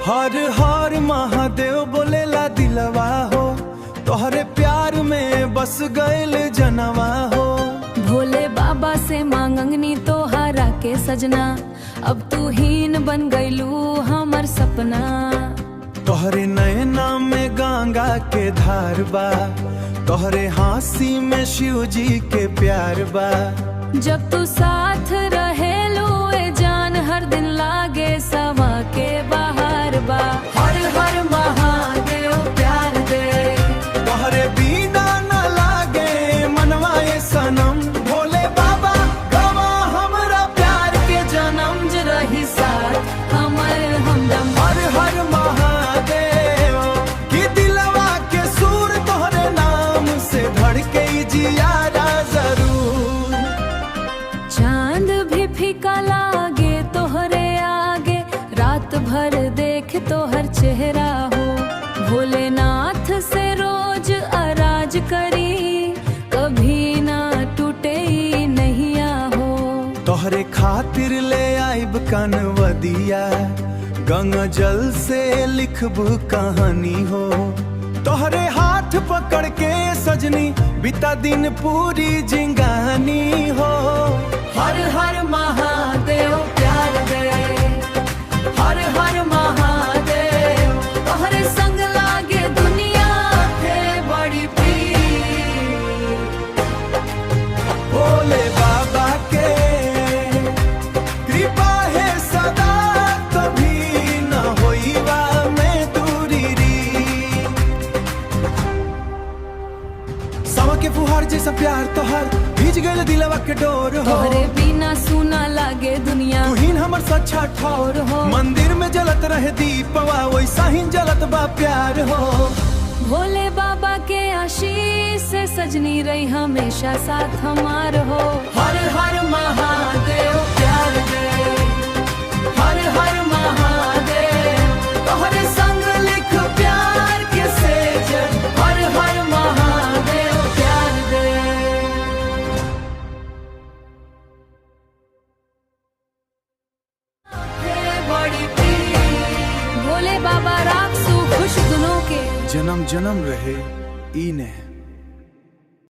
हर हर महादेव बोलेला दिलवा हो, तोहरे प्यार में बस गइल जनवा हो। भोले बाबा से मांगनी तोहरा के सजना, अब तू हीन बन गइलू हमर सपना। तोहरे नैना में गंगा के धार बा, तोहरे हाँसी में शिव जी के प्यार बा। जब तू साथ रहे लो ए जान, हर दिन लागे सवा के बाहर बा। हर हर महादेव प्यार दे, तोहरे बिना न लागे मनवा ये सनम। भोले बाबा गवा हमरा प्यार के जन्म, ज रही साथ हमर हमदम। हर हर महादेव की दिलवा के सुर तोहरे नाम से धड़के जियारा जरूर। चांद भी फीका लागे तोहरे आगे, रात भर देख तोहर चेहरा हो। भोलेनाथ से रोज अराज करी, कभी ना टूटे नैया हो। तोहरे खातिर ले आइब कनवदिया, गंगा जल से लिखबू कहानी हो। तोहरे हाथ पकड़ के सजनी बीता दिन पूरी जिंगानी हो। हर हर महादेव प्यार दे, हर हर महादेव तोहरे संग लागे दुनिया थे बड़ी पीर। भोले बाबा के कृपा है सदा, कभी न होइबा में दूरी री। सवा के फुहार जैसा प्यार तोहर भीज गइल दिलवा के डोर हो। तोहरे बिना सुना लागे दुनिया, तू ही हमर सच्चा ठौर हो। मंदिर में जलत रहे दीपवा, वैसा ही जलत बा प्यार हो। भोले बाबा के आशीष से सजनी रही हमेशा साथ हमार हो। हर हर महादेव प्यार दे, हर हर महादेव तोहरे संग लिख प्यार के सेज। हर हर महादेव प्यार दे। बड़ी पीर, भोले बाबा राखसू खुश दुनों के। जन्म जन्म रहे ई ने।